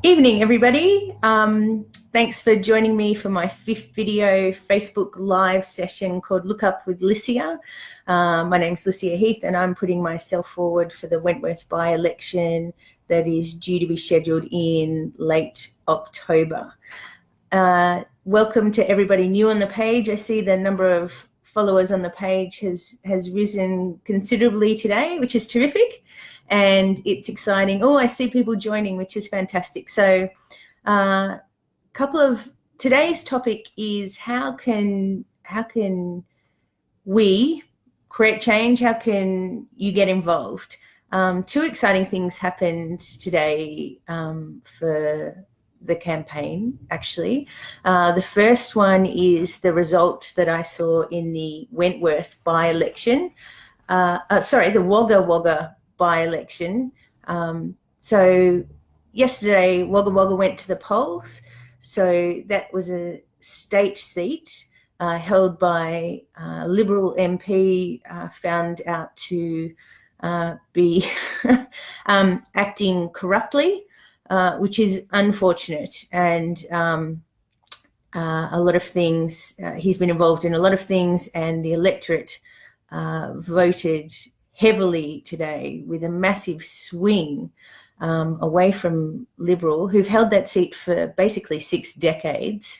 Evening, everybody. Thanks for joining me for my 5th video Facebook live session called Look Up with Licia. My name's Licia.Heath and I'm putting myself forward for the Wentworth by-election that is due to be scheduled in late October. Welcome to everybody new on the page. I see the number of followers on the page has risen considerably today, which is terrific. And it's exciting. Oh, I see people joining, which is fantastic. So today's topic is how can we create change? How can you get involved? Two exciting things happened today for the campaign, actually. The first one is the result that I saw in the Wentworth by-election. The Wagga Wagga by-election. So yesterday Wagga Wagga went to the polls. So that was a state seat held by a Liberal MP found out to be acting corruptly, which is unfortunate. And a lot of things, he's been involved in a lot of things, and the electorate voted heavily today with a massive swing away from Liberal, who've held that seat for basically 6 decades,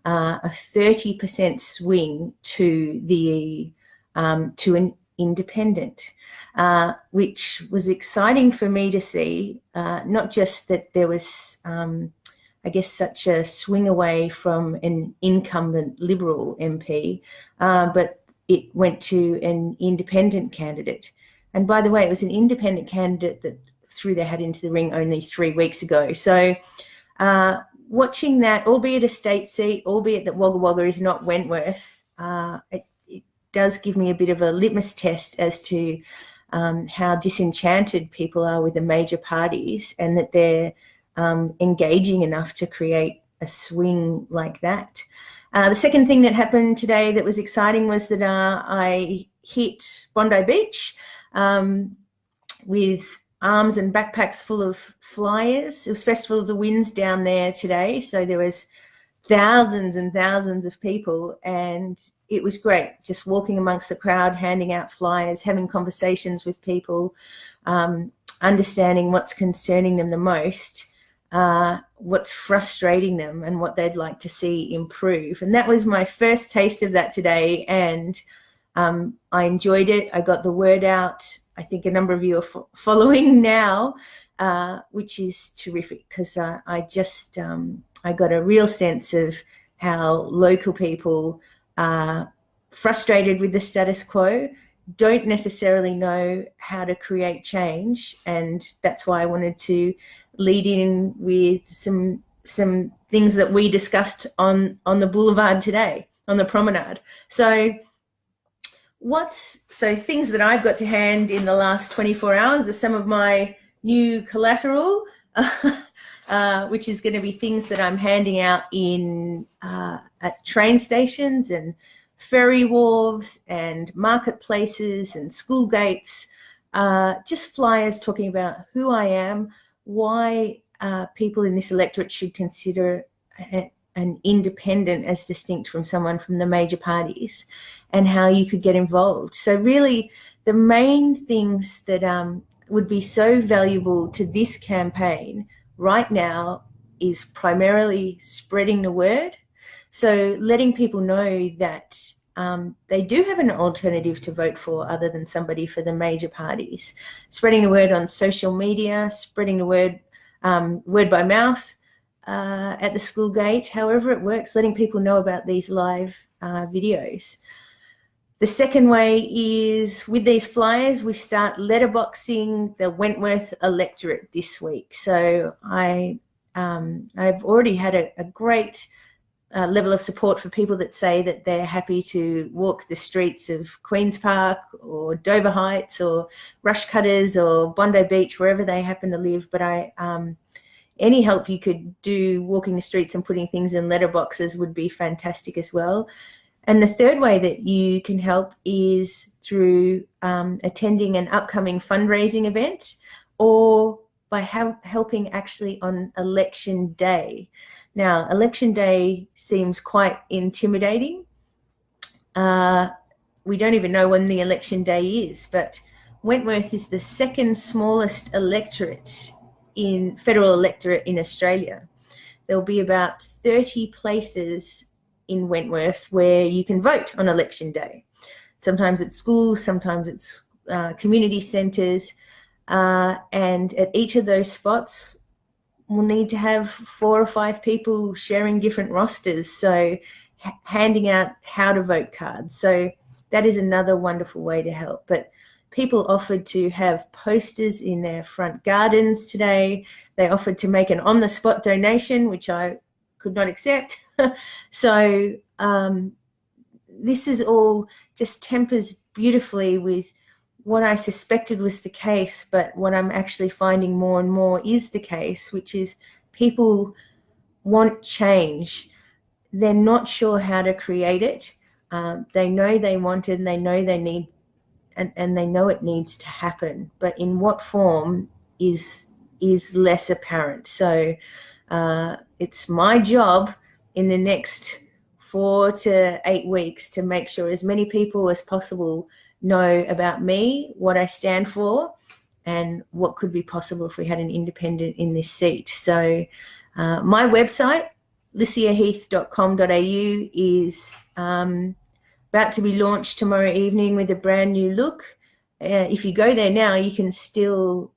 a 30% swing to an independent, which was exciting for me to see. Not just that there was, I guess, such a swing away from an incumbent Liberal MP, but it went to an independent candidate. And by the way, it was an independent candidate that threw their hat into the ring only 3 weeks ago. So watching that, albeit a state seat, albeit that Wagga Wagga is not Wentworth, it does give me a bit of a litmus test as to how disenchanted people are with the major parties, and that they're engaging enough to create a swing like that. The second thing that happened today that was exciting was that I hit Bondi Beach with arms and backpacks full of flyers. It was Festival of the Winds down there today, so there was thousands and thousands of people, and it was great just walking amongst the crowd, handing out flyers, having conversations with people, understanding what's concerning them the most, what's frustrating them, and what they'd like to see improve. And that was my first taste of that today, and I enjoyed it. I got the word out. I think a number of you are following now, which is terrific, because I got a real sense of how local people are frustrated with the status quo, don't necessarily know how to create change, and that's why I wanted to lead in with some things that we discussed on the boulevard today, on the promenade. So things that I've got to hand in the last 24 hours are some of my new collateral, which is going to be things that I'm handing out at train stations and ferry wharves and marketplaces and school gates, just flyers talking about who I am, why people in this electorate should consider an independent as distinct from someone from the major parties, and how you could get involved. So really the main things that would be so valuable to this campaign right now is primarily spreading the word. So letting people know that they do have an alternative to vote for other than somebody for the major parties. Spreading the word on social media, spreading the word by mouth, at the school gate, however it works, letting people know about these live videos. The second way is with these flyers, we start letterboxing the Wentworth electorate this week. So I've already had a great level of support for people that say that they're happy to walk the streets of Queen's Park or Dover Heights or Rushcutters or Bondi Beach, wherever they happen to live. But any help you could do walking the streets and putting things in letterboxes would be fantastic as well. And the third way that you can help is through attending an upcoming fundraising event, or by helping actually on election day. Now, election day seems quite intimidating. We don't even know when the election day is, but Wentworth is the second smallest federal electorate in Australia. There'll be about 30 places in Wentworth where you can vote on election day. Sometimes it's schools, sometimes it's community centres, and at each of those spots, we'll need to have 4 or 5 people sharing different rosters, so handing out how to vote cards. So that is another wonderful way to help. But people offered to have posters in their front gardens today. They offered to make an on-the-spot donation, which I could not accept. So this is all just tempers beautifully with what I suspected was the case, but what I'm actually finding more and more is the case, which is people want change. They're not sure how to create it. They know they want it, and they know they need, and they know it needs to happen, but in what form is less apparent. So it's my job in the next 4 to 8 weeks to make sure as many people as possible know about me, what I stand for, and what could be possible if we had an independent in this seat. So my website, Licia.Heath.Video, is about to be launched tomorrow evening with a brand new look. If you go there now, you can still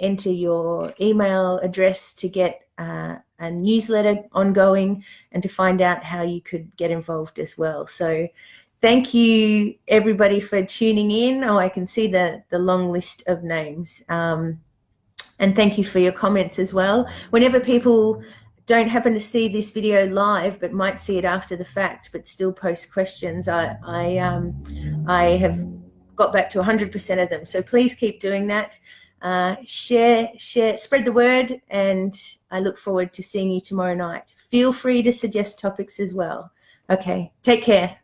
enter your email address to get a newsletter ongoing and to find out how you could get involved as well. So thank you, everybody, for tuning in. Oh, I can see the long list of names. And thank you for your comments as well. Whenever people don't happen to see this video live but might see it after the fact but still post questions, I have got back to 100% of them. So please keep doing that. Share, spread the word, and I look forward to seeing you tomorrow night. Feel free to suggest topics as well. Okay, take care.